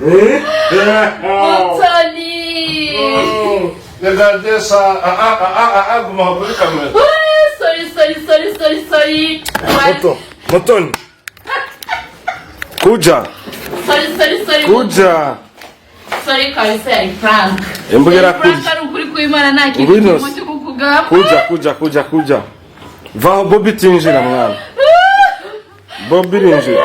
Mutoni. Negadesa aguma kuri kamera. Sorry. Mutoni. Kuja. Sorry. Kuja. Sorry kabisa ya Frank. Embugera kuja. Frank uri kuimana nta kintu cyo kukuga. Kuja. Va Bobby tinjira mwana. Bobby tinjira.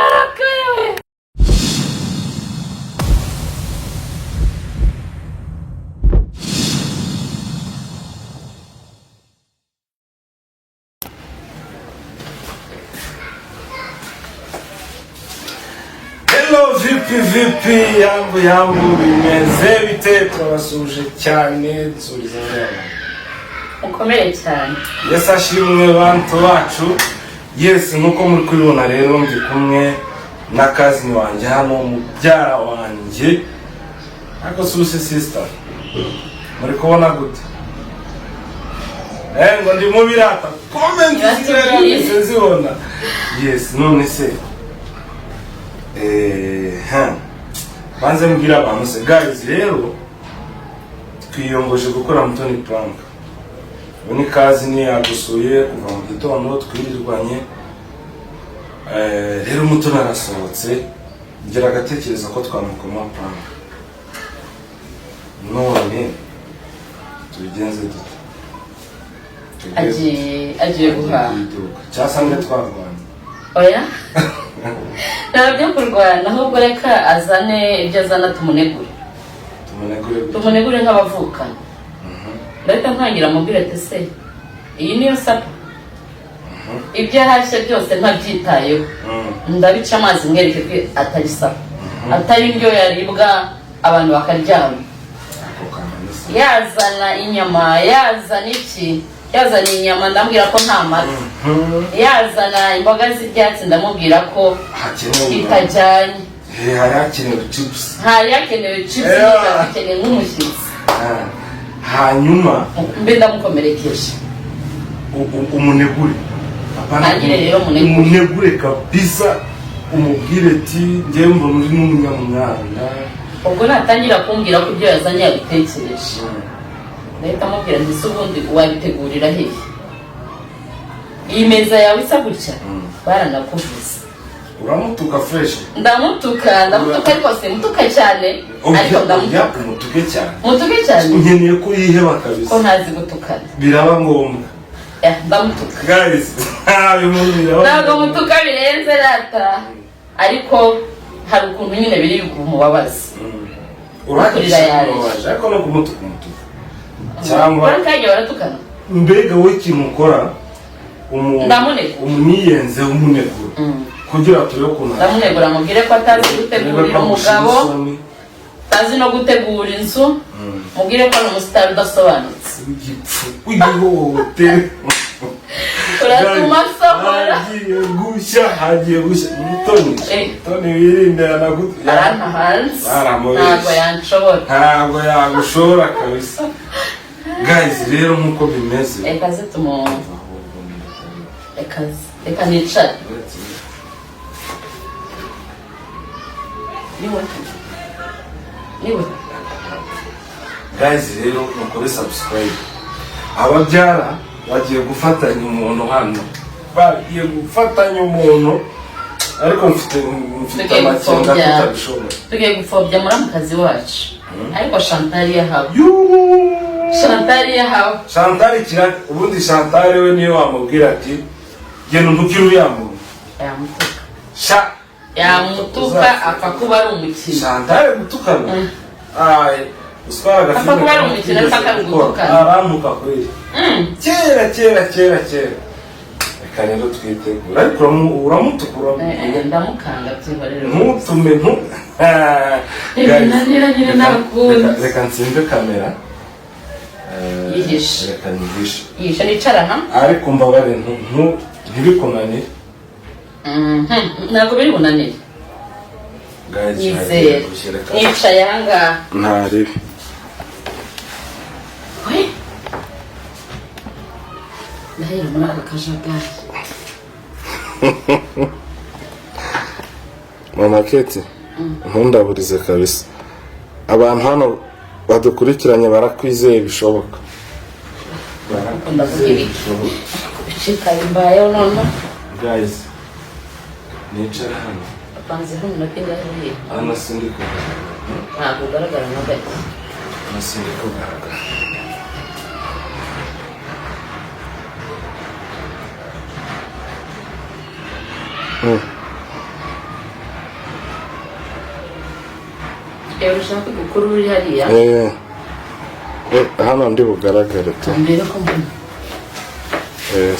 Hello vipi yambu bimeze bite twabasuje cyane nsuriza neza ukomeye cyane Yes ashimwe bantu bacu yes nkuko muri kubibona rero ndi kumwe na kazini wanjye hano mubyara wanjye ako susi sister muri kubona gute ngo ndi mu birata comment zibona yes none se banze mbwira abantu se guys rero twiyongoje gukora Mutoni prank boni kazi ni yagusuye kuva mu gitondo twirirwanye rero Mutoni arasohotse ngira agatekereza ko twamukoma prank none tubigenze dute agiye guha cyasanga twarwanye oya nabyo kurwana ahubwo reka azane ibyo azana tumunegure nk'abavukana ndahita ntangira mubwire ati se iyi niyo sapa ibyo hashye byose ntabyitayeho ndabica amazi mwereke ko atari sapa atari indyo yaribwa abantu bakaryama yazana inyama yazana inyama ndamubwira ko nta mata yazana imboga z'ibyatsi ndamubwira ko itajyanye hari hakenewe chips akeneye nk'umushyitsi hanyuma mbe ndamukomerekeje umunegure umunegure kabisa umubwire ati njyewe mva muri n'umunyamwanda ubwo natangira kumbwira ko ibyo yazanye yabitekereje ndahita mubwira nti se ubundi wabitegurira hehe iyi meza yawe isa gutya baranakuvuze uramutuka fresh ndamutuka ariko se mutuka cyane ariko mutuke cyane nkeneye ko yiheba kabisa ko ntazi gutukana biraba ngombwa ndamutuka guys ntabwo mutuka birenze rata ariko hari ukuntu nyine biri kumubabaza urakurira yaje ariko no kumutuka cyangwa barakajya baratukana mbega we kintu ukora umuniyenze umunegura kugira turiyo kuntu ndamunegura mubwire ko atazi gutegurira umugabo tazi no gutegura inzu mubwire ko ari umusitari udasobanutse w'igihohote uratuma sohora hagiye gushya Mutoni wirinde aranta hanze ntabwo yagushobora kabisa guys rero nkuko bimeze reka nicare niwe guys rero mukore subscribe ababyara bagiye gufatanya umuntu hano ariko mfite amakenga tutabishobora tugiye gupfobya muramukazi wacu ariko Chantal yahawe ubundi Chantal we niyo wamubwira ati genda undukire uyambuye yamutuka akakuba ari umukino Chantal gutukana uswara akakuba ari umukino akagutukana aramuka kweli kera reka rero twitegura ariko uramutukura ndamukanga byihorere ntutume reka nsimbe kamera reka yihishe nicara ha ariko mbabare ntibikunanire ntabwo biri bunanire yizere nicaye ahangaha ntaribi ndahera muri aka kajagari Mama Keti ntundaburize kabisa. Abantu hano badukurikiranye barakwizeye bishoboka. Ndavugira iki? Bicika imbaye none. Guys, nicara hano. Apanze hano nakingahiye. Hano sindi kugaragara. Ntabwo ugaragara na gato. Hano sindi kugaragara. Ushaka gukora uri hariya? Hano ndi bugaragare tu. Mbere ko mbona.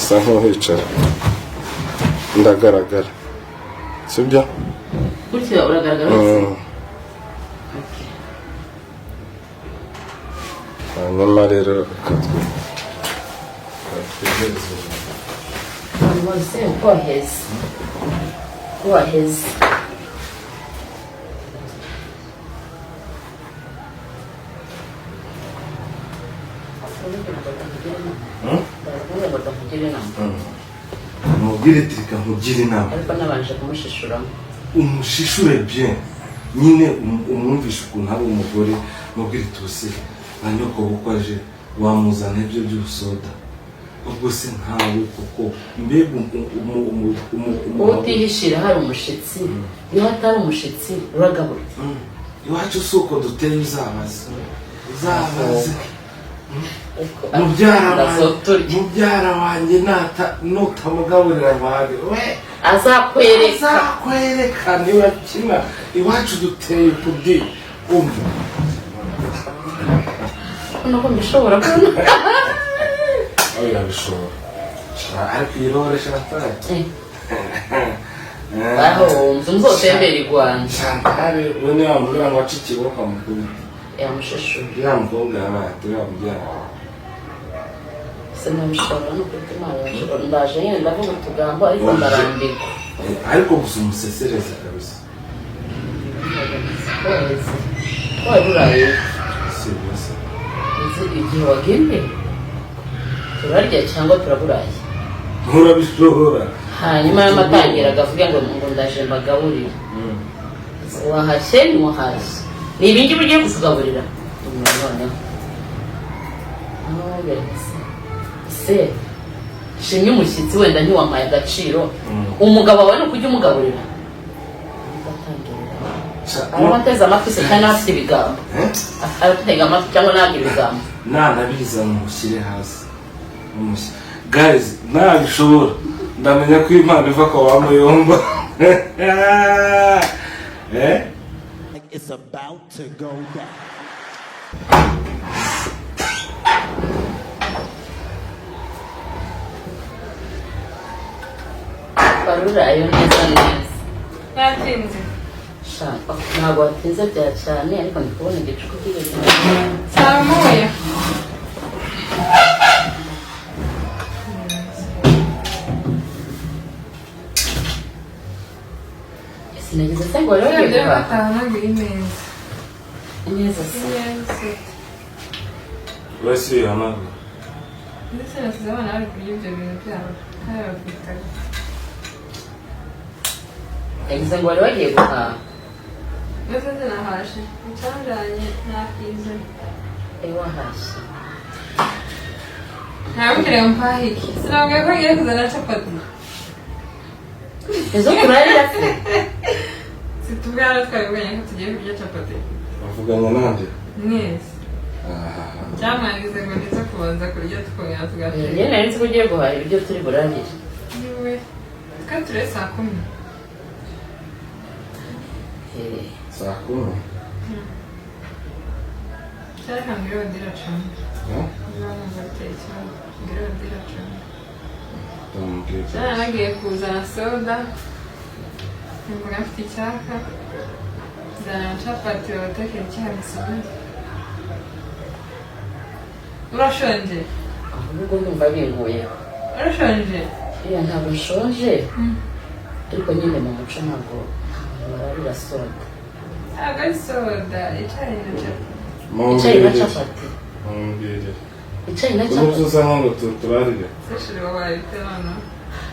Sa nk'uhicara. Ndagaragara. Sibyo? Gutya uragaragara se? Hanyuma rero Você corres. Corres. mubwire tirika nkugire inama. Ariko nabanje kumushishuramo. Umushishure bien. Nyine umwumvisha ukuntu ari umugore mubwire tuse na nyoko bukwaje wamuzana ibyo by'usoda. Ubwo se ntawe kuko mbega utihishira hari umushitsi. Iyo hatari umushitsi uragabura. Iwacu suko duteye uzabaze. Mubyara wanjye nutamugaburira amabi we azakwereka niba kina iwacu duteye kudi umva nuko mbishobora kubona oya bishobora ariko irore shatari aho muzotembera igwanda shantare wene wamubwira ngo acikiboka mukuru yamusheshu yamukobwa yamubyara sinabishobora no kutimara ndaje nyine ndavuga utugambo ariko ndarambirwa ariko gusa umusesereza kabisa waburaye sibose igihe wagende turarya cyangwa turaburaye nturabishobora hanyuma y'amatangira agavuga ngo ndaje mbagaburira wahashye ntiwahashye ni ibingi ugiye kutugaburira noneho se shimye umushyitsi wenda ntiwampaye agaciro umugabo wawe ni ukujya umugaburira aramuteza amatwi se kandi afite ibigambo aratega amatwi cyangwa ntabwo ibigambo nanabiza mushyire hasi guys ntabishobora ndamenya ko Imana iva ko wamuyomba It's about to go down. barurayo neza neza Yatinze. ntabwo watinze bya cyane ariko ndi kubona igicuku kigeze Saa moya. sinageze se ngo rero Ngiye guhaha batahanaga imeza. neza se Imeza. wese yanaga Ndetse nasize abana bari kurya ibyo bintu byabo. Kandi babitaga. yagize ngo wari wagiye guhaha Mbese zinahashe. Icyanjanye nakize. wahashye Ntabwire mpahike. Sinabwiye ko ngiye kuzana capati. izo kurarira se Situbwira twabibonye ko tugiye kurya capati. bavuganye nande Mwese. Cyamwangize ngo ndetse kubanza kurya tukongera tugafira. njye nari nzi ko ugiye guhaha ibyo turi burarire Niwe. Kandi turi saa 10. saa 10 Cyareka mbwira ndira cyane. Niba numva biteye ikibazo. Mbwira ndira cyane. Cyane nagiye kuzana soda. Numva afite icyaka. Zana capati watekera icyayi soda. Urashonje? ahubwo ndumva binkuye Urashonje? iya ntabwo nshonje ariko nyine mu muco ntabwo bararira soda Ntabwo ari soda, icyayi na capati. icyayi na capati mumbwire icyayi na ubu capati uzana ngo turarire Seshiri wabaye bite hano?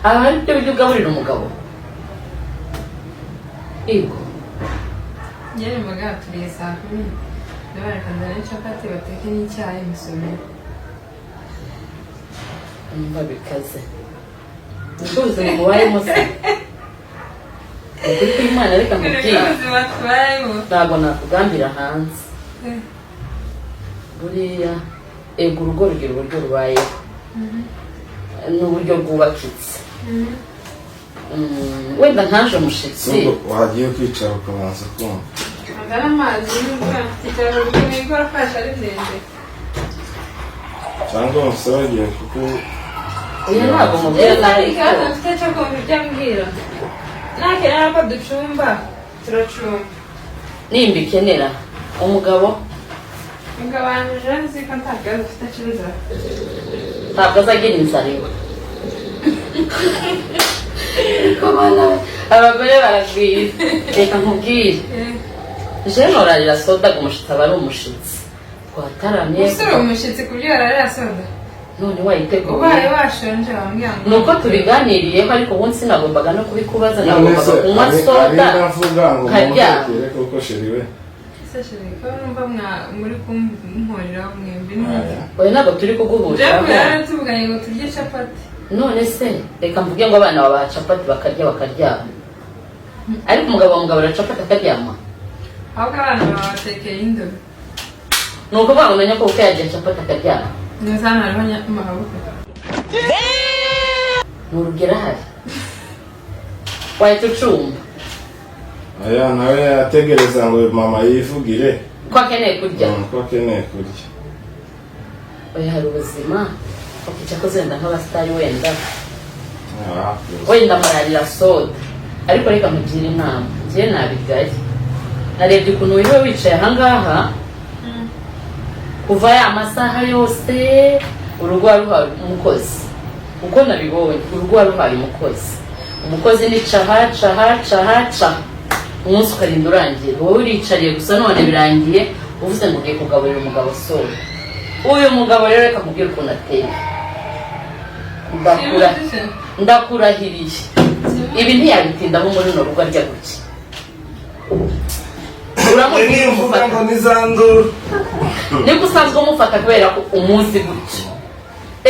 aba ari byo biryo ugaburira umugabo yego Njyewe mugabo turiye saa 10 ndabareka ndana capati bateke n'icyayi musomera Numva bikaze Ntuzi ngo wayemo se Kuko Imana reka mubwire ubuzima tubayemo ntabwo nakugambira hanze buriya ego urugo rugira uburyo rubayeho n'uburyo rwubakitse wenda ntaje mushitsi wagiye kwicara ukabanza kumva Magana amazi n'imvura kitaro n'igora fasha ari ndende cyangwa umusabagiye kuko uyu ntabwo mubwira nabi Ikaza mfite cyo kumva ibyo ambwira Nakenera ko ducumba turacumba nimba ikenera umugabo Mugabanje nzi ko ntakaza ufite kibazo ntabwo azagira inzara iwe abagore baragwira reka nkubwire je norarira soda ngo umushitsi aba ari umushitsi twataramye Usura umushyitsi kuryo ararira soda none wayiteguye Ubaye washonje wambwira ngo nuko tubiganiriyeho ariko ubu sinagombaga no kubikubaza nagombaga kunywa soda nkaryama kuko shiriwe Sashirika numva muri kumporera mwembi neza oya ntabwo turi kuguhuriraho Japo yaratubuganye ngo turye capati none se reka mvuge ngo abana babaha capati bakarya bakaryama ariko umugabo wa mugabo capati akaryama ahubwo abana babatekeye indobo ni ukuvuga ngo umenya ko uko yagiye capati akaryama neza hano hariho amaboko ni urugero ahari wahita ucumba aya nawe yategereza ngo mama yivugire ko akeneye kurya ko akeneye kurya oya hari ubuzima ukica ko zenda nk'abasitari wenda Ah, wenda mararira soda ariko reka mugire inama njye nabigaye narebye ukuntu wiwe wicaye ahangaha kuva ya masaha yose urugo waruhaye umukozi uko nabibonye urugo waruhaye umukozi ni caha umunsi ukarinda urangiye wowe uricariye gusa none birangiye uvuze ngo ugiye kugaburira umugabo soda uyu mugabo rero reka mubwire ukuntu ateye ndakurahiriye ibi ntiyabitindamo muri runo rugo arya gutya uramuvuga ngo nizanduru niko usanzwe umufata kubera ko umuzi gutya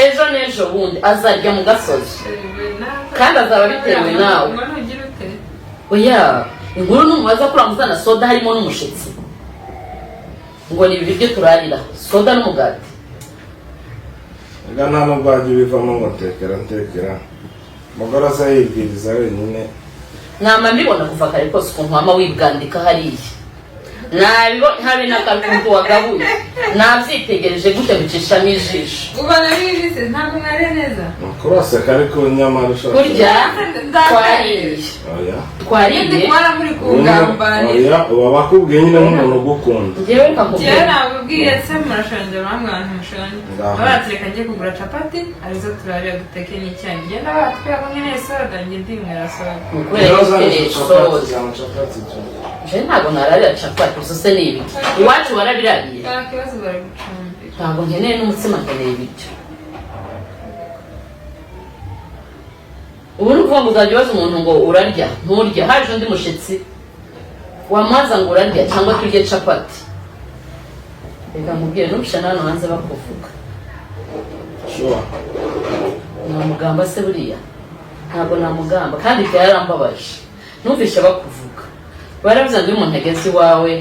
ejo n'ejo bundi azarya mu gasozi kandi azaba bitewe nawe oya inkuru n'umubaza kuramuzana soda harimo n'umushitsi ngo ni ibi biryo turarira soda n'umugati ega nta nubwo wajya ubivamo ngo ntekera umugore aza yibwiriza wenyine nama mbibona kuva kare kose ukuntu wama wibwandika hariya habe n'akantu wagabuye nabyitegereje gute gucishamo ijisho ubona bibise ntabwo mwari neza kuraseka ariko nyamara ushaka kurya twariye twariye muri kugambanira uba bakubwiye nyine nk'umuntu ugukunda njyewe nkakubwira njyewe nababwiye se murashonje bamwe abantu mushonje baratureka ngiye kugura capati arizo turarira duteke n'icyayi ngenda batubwira ko nkeneye soda njye ndinywera soda kubera ko ukeneye soda je ntabwo nararira capati gusa se ni ibi iwacu barabirariye nta kibazo baragucumbira ntabwo nkeneye n'umutsima nkeneye ibiryo ubu ni ukuvuga ngo uzajya ubaza umuntu ngo urarya nturya haje undi mushitsi wamaza ngo urarya cyangwa turye capati reka mubwire nubisha hano hanze bakuvuga namugamba se buriya ntabwo namugamba kandi byarambabaje numvishe bakuvuga baravuze ngo iyo umuntu ageze iwawe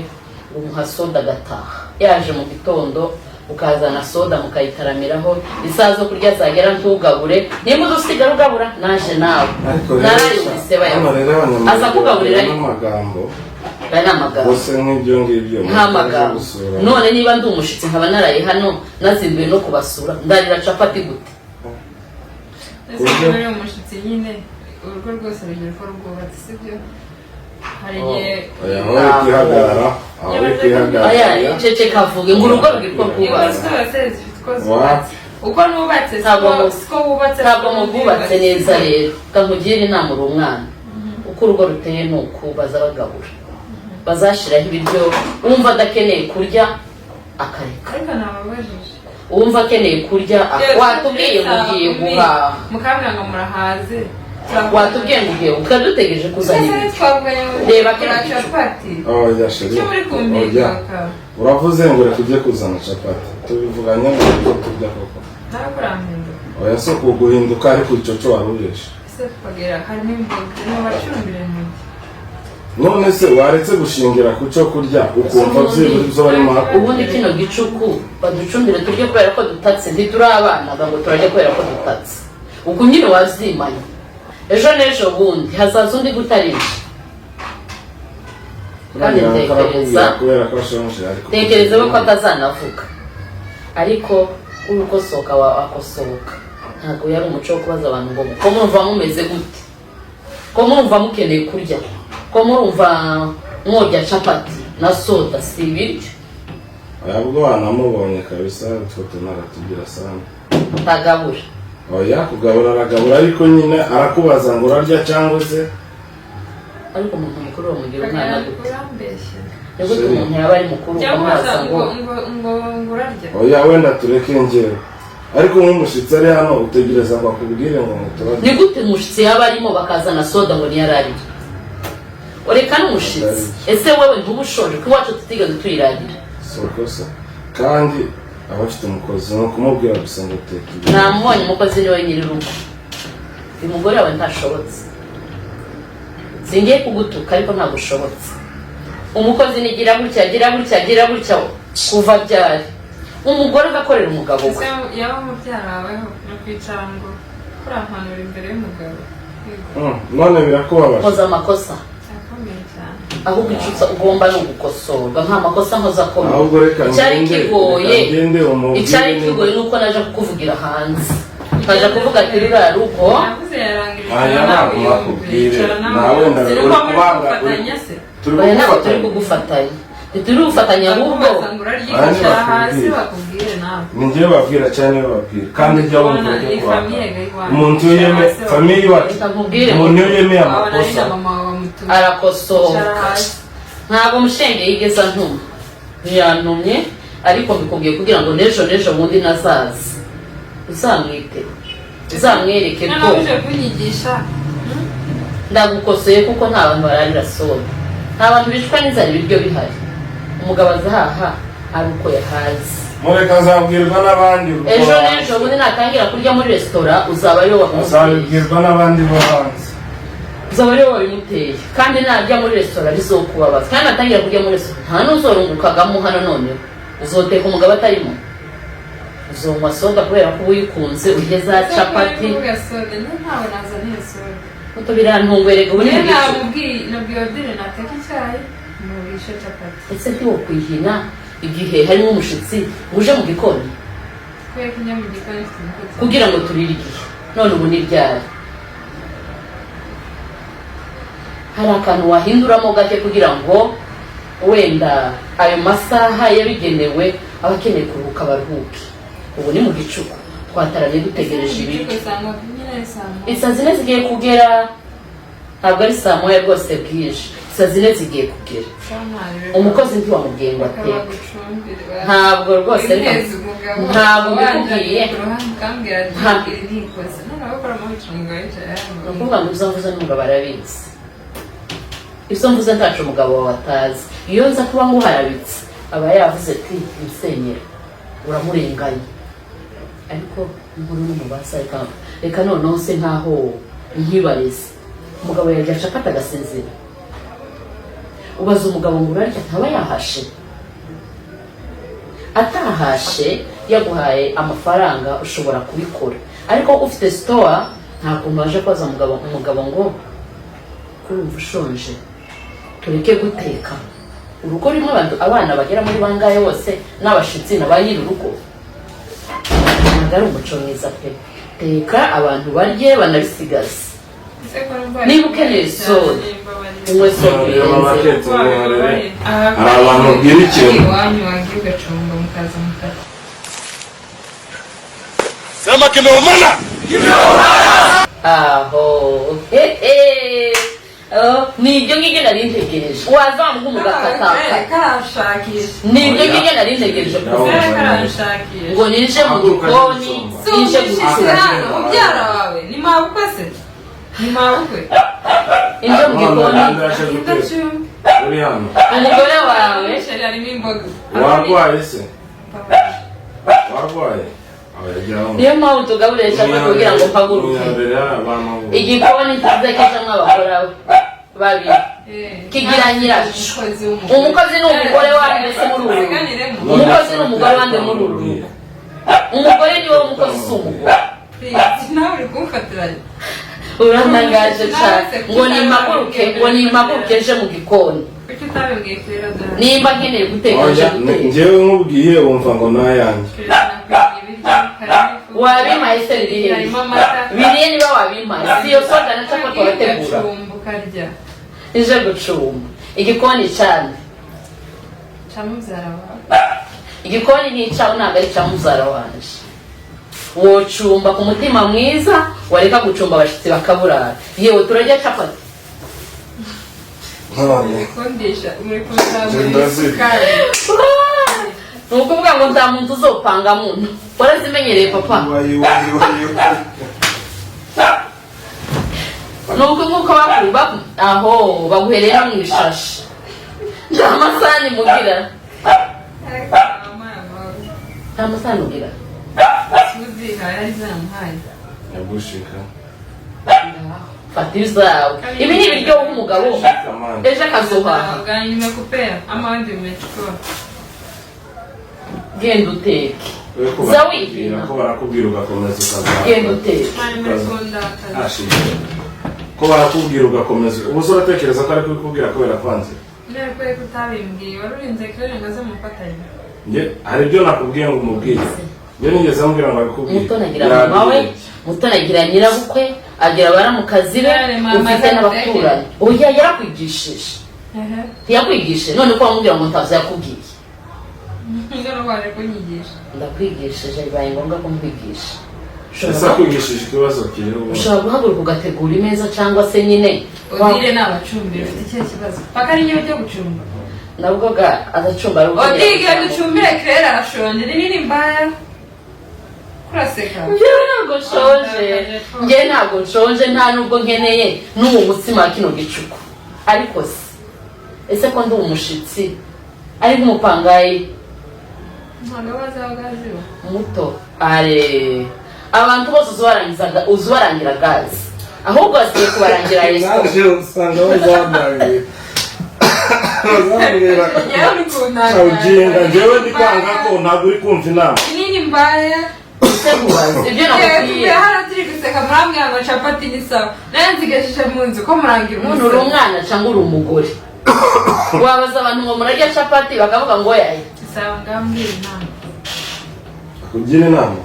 umuha soda agataha yaje mu gitondo ukazana soda mukayitaramiraho isaha zo kurya zagera ntugabure niba udusigara ugabura naje nawe narayumvise bayavuga aza kugaburira n'amagambo aya ni amagambo bose nk'ibyo ngibyo nta magambo none niba ndi umushitsi nkaba naraye hano nazinduye no kubasura ndarira capati gute ese muri umushitsi nyine urugo rwose rugira uko rwubatse sibyo hari igihe aya icece kavuge ngo urugo rugira uko rwubatse uko nubatse siko wubatse ntabwo mubwubatse neza rero kamugire inama uri umwana uko urugo ruteye ni uku baza bagabura bazashiraho ibiryo wumva adakeneye kurya akareka ariko nababajije wumva akeneye kurya watubwiye mugiye guhaha mukambwira ngo murahaze watubwiye ngo ugiye ukadutegereje kuzana ibintu reba kera capati oya sheri oya uravuze ngo reka ujye kuzana capati tubivuganye ngo tujya koko ntabwo urampinduka oya so kuguhinduka ariko icyo cyo warujeshe ese twagera hari n'imboga n'abacumbire mu none se waretse gushingira ku cyo kurya ukumva byibura ibyo barimo hakurya ubundi kino gicuku baducumbire turye kubera ko dutatse ntituri abana ngo turajya kubera ko dutatse ubwo nyine wazimanye ejo n'ejo bundi hazaza undi gutarisha kandi tekereza ko atazanavuga ariko urukosoka wakosoka ntabwo yari umuco wo kubaza abantu ngo ko murumva mumeze gute ko murumva mukeneye kurya ko murumva mwojya capati na soda si ibiryo ahubwo wanamubonye kabisa utwo tunaratugira sana utagabura oya kugabura aragabura ariko nyine arakubaza ngo urarya cyangwa se ariko umuntu mukuru bamugira umwana gute ni gute umuntu yaba ari mukuru ukamubaza ngo urarya oya wenda tureke ngero ariko nk'umushitsi ari hano utegereza ngo akubwire ngo mutubaze ni gute umushitsi yaba arimo bakazana soda ngo niyararire ureka n'umushitsi ese wewe ntubushonje ko iwacu tutigeze tuyirarira sokosa kandi abafite umukozi no kumubwira gusa ngo teke namubonye umukozi niwe nyir'urugo uyu mugore wawe ntashobotse singiye kugutuka ariko ntabwo ushobotse umukozi nigira gutya kuva byari umugore agakorera umugabo we yaba mubyara waweho no kwicara ngo kurampanura imbere y'umugabo none birakubabaje koza amakosa ahubwo icutsa ugomba no gukosorwa nta makosa nkoza akomeye icyari kigoye nuko naje kukuvugira hanze nkaje kuvuga ati ruriya rugo aya ntabwo nakubwire nawe uri kubanga turi kugufatanya ntituri gufatanya ahubwo ni njyewe babwira cyane bababwira kandi njya wumva ibyo kwaka umuntu iyo yemeye famiye iwacu umuntu iyo yemeye amakosa arakosoka ntabwo mushenge yigeze antuma ntiyantumye ariko mbikubwiye kugira ngo n'ejo bundi nazaza uzamwite uzamwereke ko ndagukosoye kuko nta bantu bararira soda nta bantu bicwa n'inzara ibiryo bihari umugabo azahaha ari uko yahazi mureka azabwirwa n'abandi ejo bundi natangira kurya muri resitora uzaba ariwe azabibwirwa n'abandi bo hanze uzaba ariwe wabimuteye kandi najya muri resitora bizokubabaza kandi natangira kurya muri resitora nta n'uzorungukagamo hano noneho uzoteka umugabo atarimo uzonywa soda kubera ko uyikunze urye za capati uto birantungwerega ubu ese ntiwokwihina igihe harimo umushitsi uje mu gikoni kugira ngo turire igihe none ubu ni ryari hari akantu wahinduramo gake kugira ngo wenda ayo masaha yabigenewe abakeneye kuruhuka baruhuke ubu ni mu gicuku twataramye dutegereje ibiryo isaa zine zigiye kugera ntabwo ari saa moya rwose bwije saa zine zigiye kugera umukozi ntiwamubwiye ngo ateke ntabwo rwose ntabwo mbikubwiye ni ukuvuga ngo ibyo mvuze n'umugabo arabizi ibyo mvuze ntacu umugabo wawe atazi iyo nza kuba nguharabitse aba yavuze ati insenyera uramurenganya ariko inkuru n'umubasa reka noneho se nkaho nkibareze umugabo yarya capati agasinzira ubaza umugabo ngo urarya ntaba yahashe atahashe yaguhaye amafaranga ushobora kubikora ariko ufite store nta kuntu waje kwaza umugabo ngo kurumva ushonje tureke guteka urugo rimwe abana bagera muri bangahe bose n'abashitsi na ba nyir'urugo ntabwo ari umuco mwiza pe teka abantu barye banabisigaze niba ukeneye soda unywe soda urenze hari abantu babwira ikintu sema kimeumana aho nibyo ngibyo nari ntegereje wazamuka umugakataka nibyo ngibyo nari ntegereje ngo ninje mu gikoni ninje gucura mubyara wawe ni mabukwe se Ni mabukwe. Injo mu gikoni. Ndacumba. uri hano Umugore wawe. Sheri harimo imboga. warwaye se warwaye Niyo mpamvu tugaburira capati kugira ngo mpaguruke. Igikoni kiza kijamwo abagore babiri. Kigira nyiracu. Umukozi ni umugore wande se muri uru. Umukozi ni umugore wande muri uru. Umugore ni wowe umukozi si umugore. Nawe uri kumfatiranya. Urantangaje cyane ngo nimpaguruke ejo mu gikoni. Kuki utabibwiye kera dore? Nimba nkeneye guteka njyewe nkubwiye wumva ngo nayanjye wabimaye se birihe birihe niba wabimaye si iyo soda na capati wategura ije gucumba igikoni cyane camubyara wawe igikoni ni icyawe ntabwo ari icyamubyara wanje wocumba ku mutima mwiza wareka gucumba abashyitsi bakaburara yewe turarya capati ni ukuvuga ngo nta muntu uzopanga muntu warazimenyereye papa ni ukuvuga ko aho baguherera mu ishashi nta masahani mugira nta masahani ugira yagushika fata izawe ibi ni ibiryo w'umugabo ejo akazohaha genda uteke zawibwira ko barakubwira ugakomeza ukazaha genda uteke ko barakubwira ugakomeza ubu se uratekereza ko ari kubikubwira kubera kwanze hari ibyo nakubwiye ngo umubwire iyo nigeze ambwira ngo abikubwire muto nagira nyirabukwe agira abaramukazi be ufite n'abaturanyi oya yarakwigishije ntiyakwigishije none ko wamubwira ngo ntazo yakubwiye ndakwigishije bibaye ngombwa ko nkwigisha ese akwigishije ikibazo kiriho ushobora guhaguruka ugategura imeza cyangwa se nyine Odile ni abacumbira ufite ikihe kibazo paka ari njyewe ujya gucumba nabwo agacumba ari Odile ducumbire Claire arashonje ni nini mbaya kuraseka njyewe ntabwo nshonje nta nubwo nkeneye n'uwo mutsima wa kino gicuku ariko se ese ko ndi umushitsi ari nk'umupangayi muto abantu bose uzubarangira gazi ahubwo wasigaye kubarangira yesu usanga bazambaye ujinga njyewe ndi kwanga ko ntabwo uri kumva inama nini mbaya ibyo nakubwiye hano turi guseka murambwira ngo capati ni sawa nayo nzigejeje mu nzu ko murangira umuntu uri umwana cyangwa uri umugore wabaza abantu ngo murarya capati bakavuga ngo yaye sawa ngambwira inama kugira inama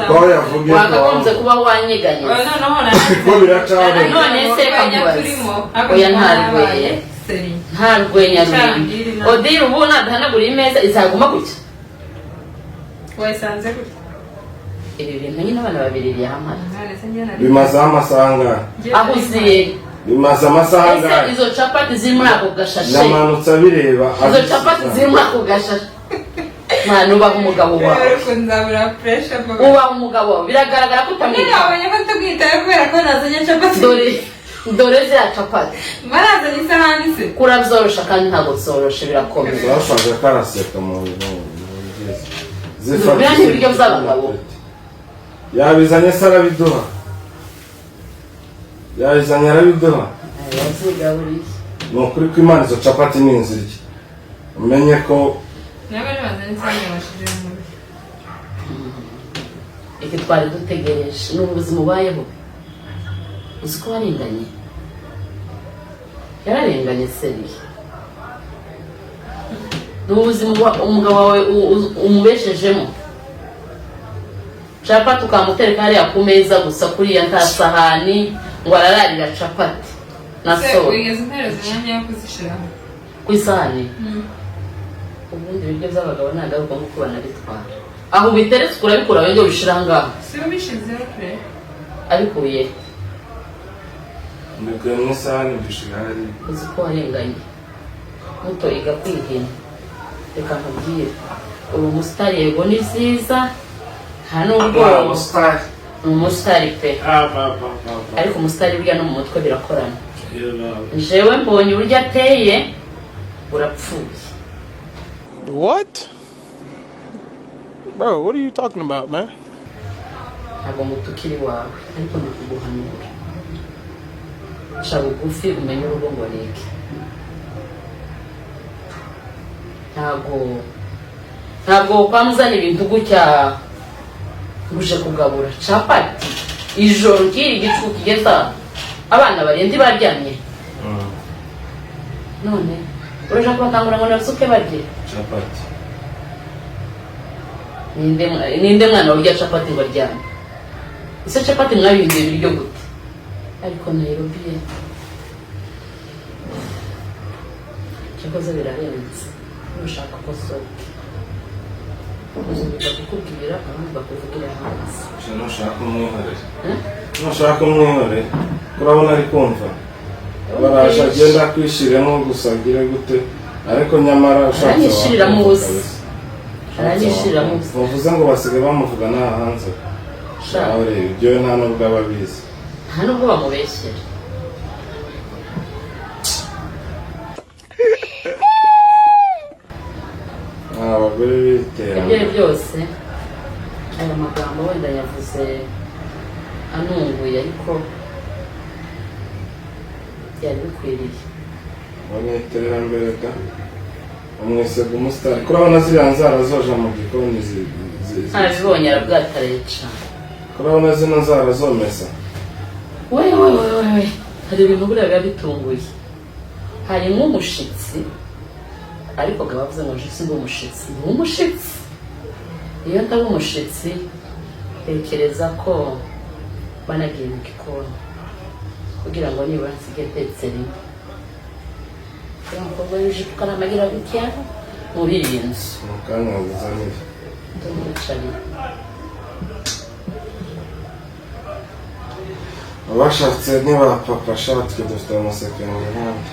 ko yavugiye wagakunze kuba wanyeganye ko biracana none se kamubaza oya nta rwenya rurimi Odile ubu nadahanagura imeza izaguma gutya wayisanze gutya ibi bintu nyine abana babiri byahamara bimazeho amasaha aho uziye bimaze amasaha ese izo capati ziri muri ako gashashe namanutse abireba izo capati ziri muri ako gashashe mwana ubaho umugabo wawe ubaho umugabo wawe biragaragara ko utamwitaho dore ziriya capati marazanye isahani se kurabyorosha kandi ntabwo zoroshe birakomeye bafashe karaseka mu biriya ni ibiryo by'abagabo yabizanye se arabiduha yabizanye arabiduha yazigaburiye ni ukuri ko imana izo capati ni inzirya umenye ko iki twari dutegereje ni ubuzima ubayeho uzi ko warenganye yararenganye seriye ni ubuzima umugabo wawe umubeshejemo capati ukamutereka hariya ku meza gusa kuriya nta sahani ngo arararira capati na soda ku isahani ubundi ibiryo by'abagabo ntabwo ari ngombwa ko banabitwara aho ubiteretse urabikura wenda ubishyira ngaho abikuye mbikuye mu isahani mbishyira hariya uzi ko warenganye muto iga kwihina reka nkubwire ubu musitari yego ni byiza nta nubwo umusitari pe ariko umusitari burya no mu mutwe birakorana jewe mbonye uburyo ateye urapfuye. What? Bro, what are you talking about, man? Ntabwo mutukiri wawe ariko ndikuguhanura ca bugufi umenye urugo ngo niki. ntabwo kwamuzana ibintu gutya nguje kugabura capati ijoro ry'iri gicuku kigeza abana barendi baryamye. None uraja kubakangura ngo nabasuke barye Capati. ninde mwana urya capati ngo aryame? Ese capati mwabihinduye ibiryo gute? Ariko Nairobi ye cyakoze birarenze. Nushaka ko soke uzumva kukubwira abandi bakuvugira hanze. Nushaka umwihorere urabona ari kumva baraje agenda kwishiramo gusa agire gute ariko nyamara aranyishiriramo ubusa aranyishiriramo ubusa. bavuze ngo basigaye bamuvuga nta hanze nawe rero ibyo nta nubwo ababizi nta nubwo bamubeshyera. abagore b'iterambere ibyo byose aya magambo wenda yavuze anunguye ariko byari bikwiriye. ubonye iterambere da umwisega umusitari kurabona ziriya nzara zoja mu gikoni ntabibonye arabwatarica. kurabona zino nzara zomesa we hari ibintu buriya biba bitunguye. harimo umushitsi ariko gaba bavuze ngo jisi ndi umushitsi. Ndi umushitsi. Iyo ndaba umushitsi tekereza ko banagiye mu gikoni kugira ngo nibura nsige tetse rimwe. Kugira ngo ubwo y'ijipo karamagira gutya muri iyi nzu mukanya buzanire ndumwicariye. abashatse niba papa shatwe dufite amaseke mu mihanda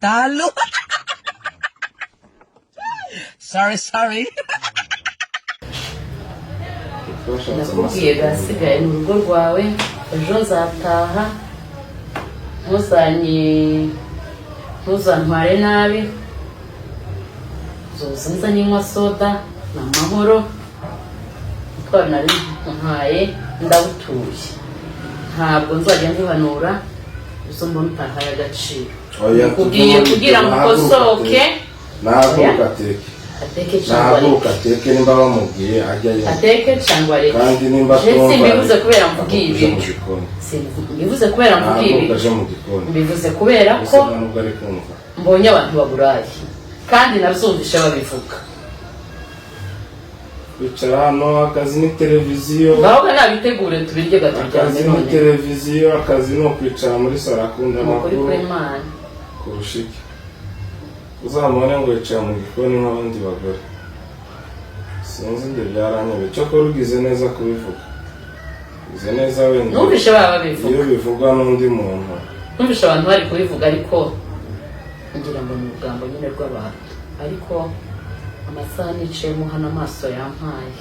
Talo. Sorry. Nakubwiye gasigaye ni urugo rwawe ejo nzataha ntuzantware nabi zoza ninywa soda ni amahoro utwara nari ntaye ndabutuye ntabwo nzajya nguhanura uzo mbona utahaye agaciro. Nakubwiye kugira ngo ukosoke nahaguruka ateke nimba bamubwiye ajya yo ateke cyangwa reka kandi nimba twumva mbivuze kubera mvugiye ibi mbivuze kubera mvugiye ibi mbivuze kubera ko mbonye abantu baburaye kandi nabyumvishe babivuga. kwicara hano akazi ni televiziyo ngaho nabitegure tubirye gaturyame akazi ni televiziyo akazi no kwicara muri sala akunda amakuru kurusha iki uzamubone ngo yicara mu gikoni nk'abandi bagore sinzi ibyo byaranyebe cyo ko rugize neza kubivuga ugize neza wenda numvishe baba babivuga iyo bivugwa n'undi muntu numvishe abantu bari kubivuga ariko ngira ngo ni ubwambo nyine rw'abantu ariko amasaha nicayemo hano amaso yampaye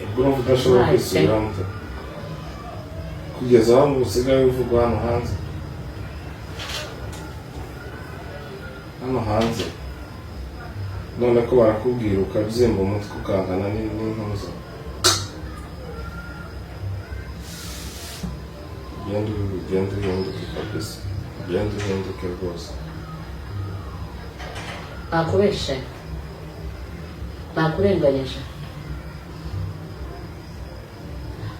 ubwo urumva udashobora kwisubiramo kugeza aho usigaye bivugwa hano hanze none ko barakubwira ukabyimba umutwe ukangana n'intuza ugenda uhinduke kabisa ugenda uhinduke rwose. nakubeshe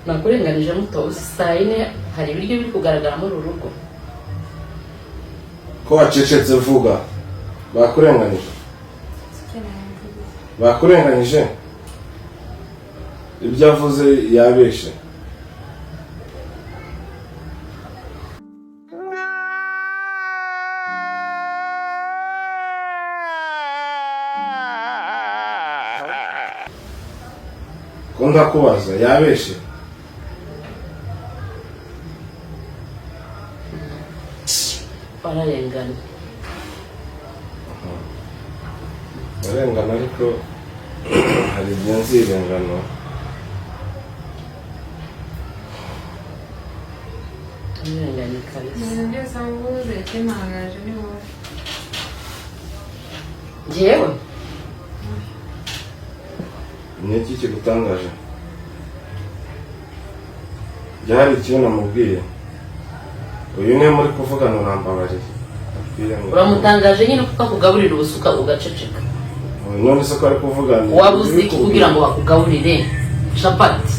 nakurenganije muto saa yine hari ibiryo biri kugaragara muri uru rugo ko wacecetse vuga bakurenganyije ibyo avuze yabeshe. ko ndakubaza yabeshe bararengana ariko hari igihe nzirengana. Nirenganye kabisa. ibintu byose amvuze kimangaje ni wowe. Njyewe Ni iki kigutangaje? Byari ikintu namubwiye. Uyu niwe muri kuvugana urambabarira. uramutangaje nyine kuko akugaburira ubusuka ugaceceka. None se ko ari kuvugana. Wabuze iki kugira ngo bakugaburire capati?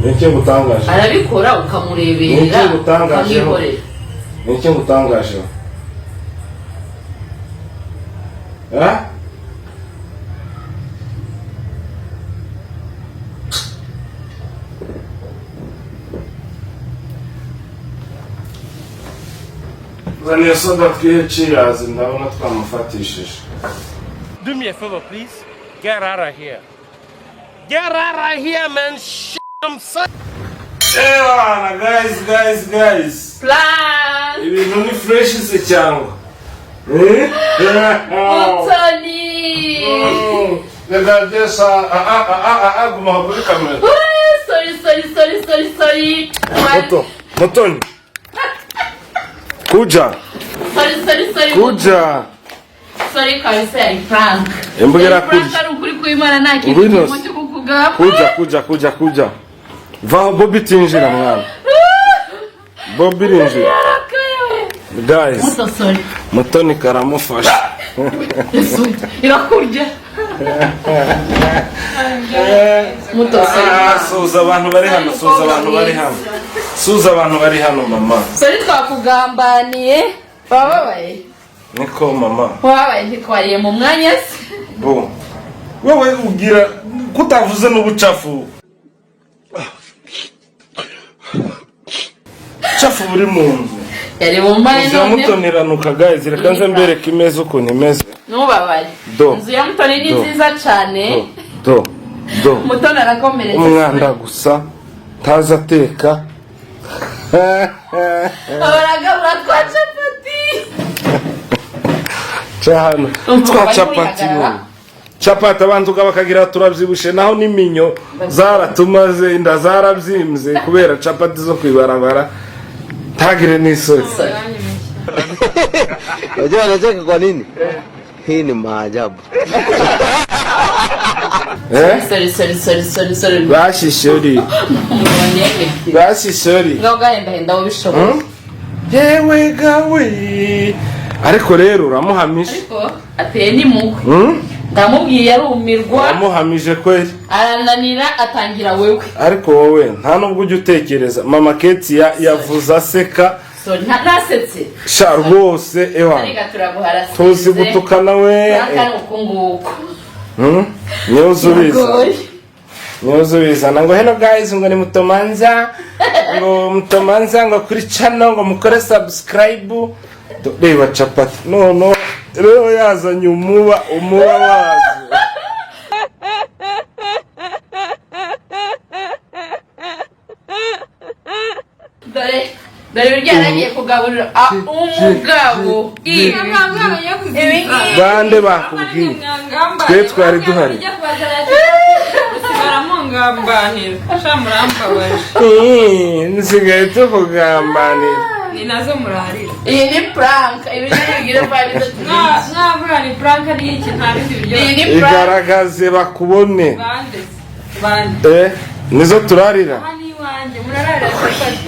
Ni iki ngutangaje? Arabikora ukamureberera ukamwihorera. Ni iki ngutangaje? Zaniye soda twihe cheers ndabona twamufatishije. Do me a favor, please. Get out of here. Get out of here, man. I'm sorry. Guys. Plan! Ibintu ni fresh se cyangwa? Mutoni! Ndagesa aguma kuri kamera. Sorry. Mutoni. Kuja. Sorry. Kuja. Sorry kabisa ya prank. Embugera Prank kuja. ari ukuri kw'Imana nta kintu Ngwino. cyo kukuga. Kuja. Va Bobby tinjira mwana. Bobby rinjira. Guys. Muto sorry. Mutoni karamufasha. Irakurya. Muto sorry. Suza abantu bari hano mama. Sorry twakugambaniye. Wababaye. Niko mama. Wababaye ntikwariye mu mwanya se. Bo. Wowe ugira kutavuze n'ubucafu. Chafu buri mu nzu. Yari mu mbane none. Mutoneranuka guys reka nze mbereke imeze ukuntu imeze. Nubabare. Inzu ya Mutoni ni nziza cyane. Do. Mutoni arakomeretse. Umwanda gusa taza teka. Abaragabura twa capati. Cyane. Twa capati mu. Capati abantu bakagira turabyibushe naho n'iminyo zaratumaze inda zarabyimbye kubera capati zo kwibarabara. Tagire n'isoni. Unajua anacheka kwa nini? Hii ni maajabu. Sorry. Bashishori. Ngahenda ubishoboye. Yewe gawe. Ariko rero uramuhamisha. Ariko ateye ni muwe. Ndamubwiye arumirwa. Uramuhamije kweli. Arananira atangira wewe. Ariko wowe nta nubwo ujya utekereza mama Keti yavuza aseka. So ntasetse. Sha rwose ewa. Ariko turaguhara. Tuzi gutukana we. Akari ukunguko. Nyozubiza ngo hello guys ngo ni Mutomanza ngo kuri channel ngo mukore subscribe reba capati no rero yazanye umuba wazo dore biryaragiye kugaburira umugabo bande bakubwiye twe twari duhari nsigaye tukugambanira ni nazo murarira. iyi ni prank ibi nibigire vibe Mwavura ni prank ari iki nta bindi biryo. iyi ni prank igaragaze bakubone Bande. nizo turarira Hani wanje murarira capati.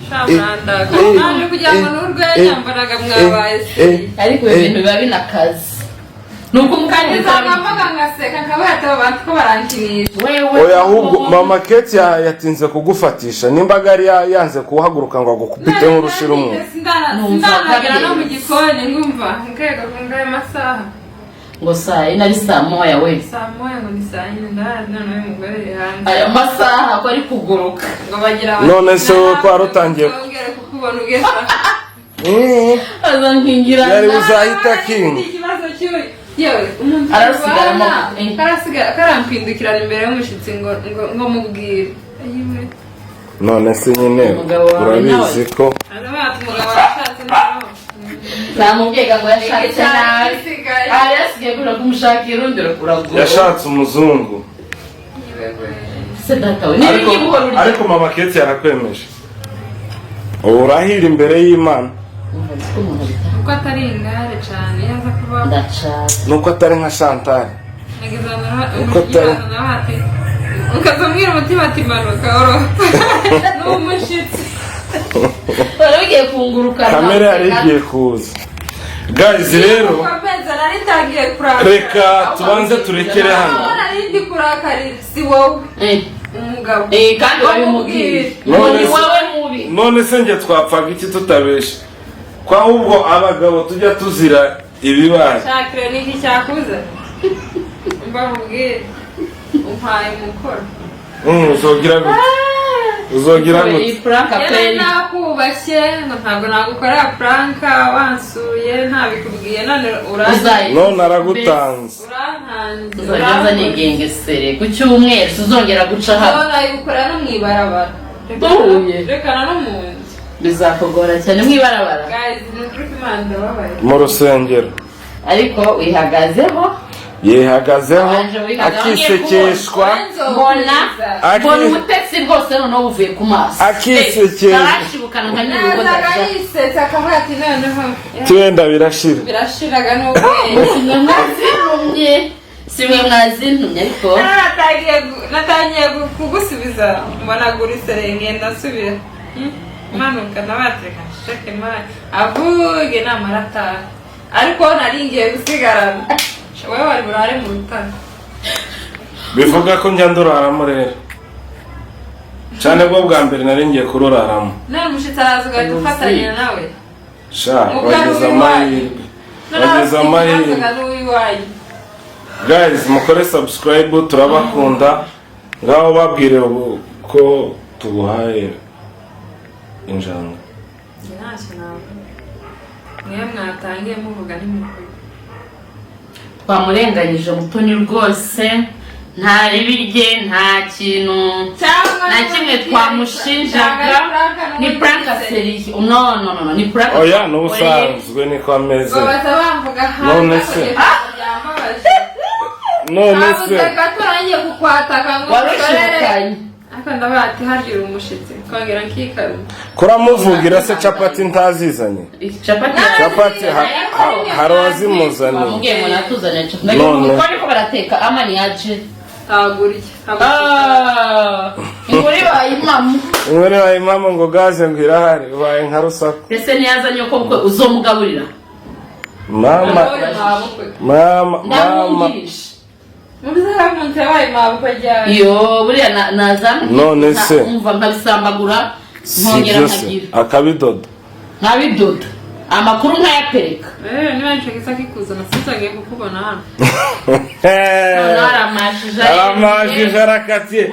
Shamranda. Kandi kugira ngo n'urwe yambaraga mwabaye se. ariko ibintu biba binakaze nuko Kandiza ngambaga ngaseka kabata abantu ko barankinisha. oya ahubwo mama Keti yatinze kugufatisha nimbaga yari yanze kuhaguruka ngo agukupite nk'urushira umwe Ndanagira no mu gikoni ngumva nkega kungaye masaha. ngo saa ina saa moya we Saa moya ngo ni saa yine none umugore hanze. aya masaha ko ari kuguruka Ngo bagira none se ko arutangiye kukubona ugesa. azankingira yari uzahita king Ikibazo cy'uyu yewe umuntu Arasigaramo. karampindukirana imbere y'umushitsi ngo mubwire. Ayiwe. none se nyine Umugabo wawe urabizi ko Arabata umugabo washatse nawe. namubwiga ngo yashatse nabi ari yasigaye kuja kumushakira undi kuragura yashatse umuzungu se datawe n'ibiki buhoro ariko mama Keti yarakwemeje urahira imbere y'Imana uko atari ingare cyane yaza kuba ndacana nuko atari nka Chantal ukazamwira umutima ati manuka n'umushitsi wari ugiye kunguruka kamera yari igiye kuza guys rero reka tubanze turekere hano narindi kurakarira si wowe umugabo kandi wabimubwira ni wowe mubi none se nge twapfaga iki tutabesha kwa ahubwo abagabo tujya tuzira ibibaye shakire niki cyakuza mbamubwire umpaye mukora uzogira gute iyi pranka kweli nakubashye ntabwo nagukorera pranka wansuye ntabikubwiye none none aragutanze uzageza nigengesere ku cyumweru tuzongera guca hano nayigukorera no mwibarabara rekana no mu nzu bizakugora cyane mwibarabara mu rusengero ariko wihagazeho yihagazeho akisekeshwa mbona umutetsi rwose noneho buvuye ku maso akisekeshwa arashibukana nka nyir'urugo ndayisetsa akavuga ati noneho twenda birashira birashiraga n'ubwenge simwe mwazintumye ariko natangiye kugusubiza mbona guri serenge ndasubira manuka nabatreka sheke mari avuge namarata ariko naringiye gusigarana wowe wari burare mu rutare bivuga ko njya nduraramo rero cyane bwo bwa mbere naringiye kururaramo none umushitsi araza ugahita ufatanya nawe sha wageze amahirwe guys mukore subscribe turabakunda ngaho babwire ko tubuhaye injanga mwe mwatangiye muvuga n'imikuru twamurenganyije Mutoni rwose nta ribi rye nta kintu na kimwe twamushinjaga ni prank series no ni prank oya n'ubusanzwe niko ameze none se gatoranye kukwataka ngo warushikanye akanda bati hagira umushitsi kongera nkikaru kuramuvugira se capati ntazizanye capati hari wazimuzanye bamubwiye ngo natuzanye capati none ko barateka amani yaje aguriye inkuri baye mama ngo gaze ngo irahari ubaye nka rusaku ese niyazanye ko uzomugaburira mama iyo buriya nazamwe none se umva nkabisambagura nkongera nkagira akabidoda nkabidoda amakuru nkayapereka niba nshaka kikuza nasizagiye kukubona hano aramashije arakatiye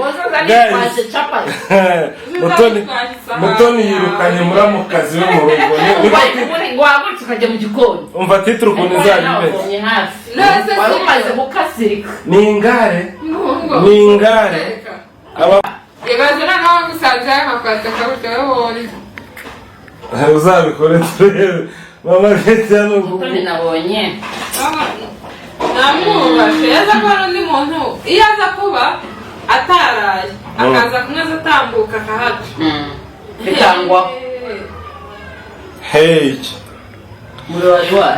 Mutoni yirukanye muramukazi we mu rugo wagutse ukajya mu gikoni umva titire ukuntu izabimeze wari umaze gukasirika ni ingare ibaze nawe gusanze akakwataka gutya wowe uzabikore turebe mama Keti hano Mutoni nabonye namwubashe yaza kuba undi muntu iyo aza kuba ataraye akaza kumwe atambuka akahaca bitangwaho hey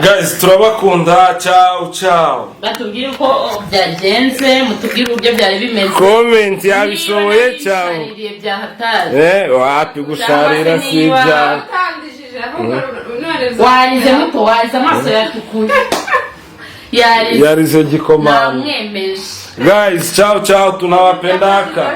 guys turabakunda ciao batubwire uko byagenze mutubwire uburyo byari bimeze comment yabishoboye cyane wapi gusharira si ibyawe warize muto warize amaso yatukuye yarize gikomano namwemeje guys ciao tunawapendaka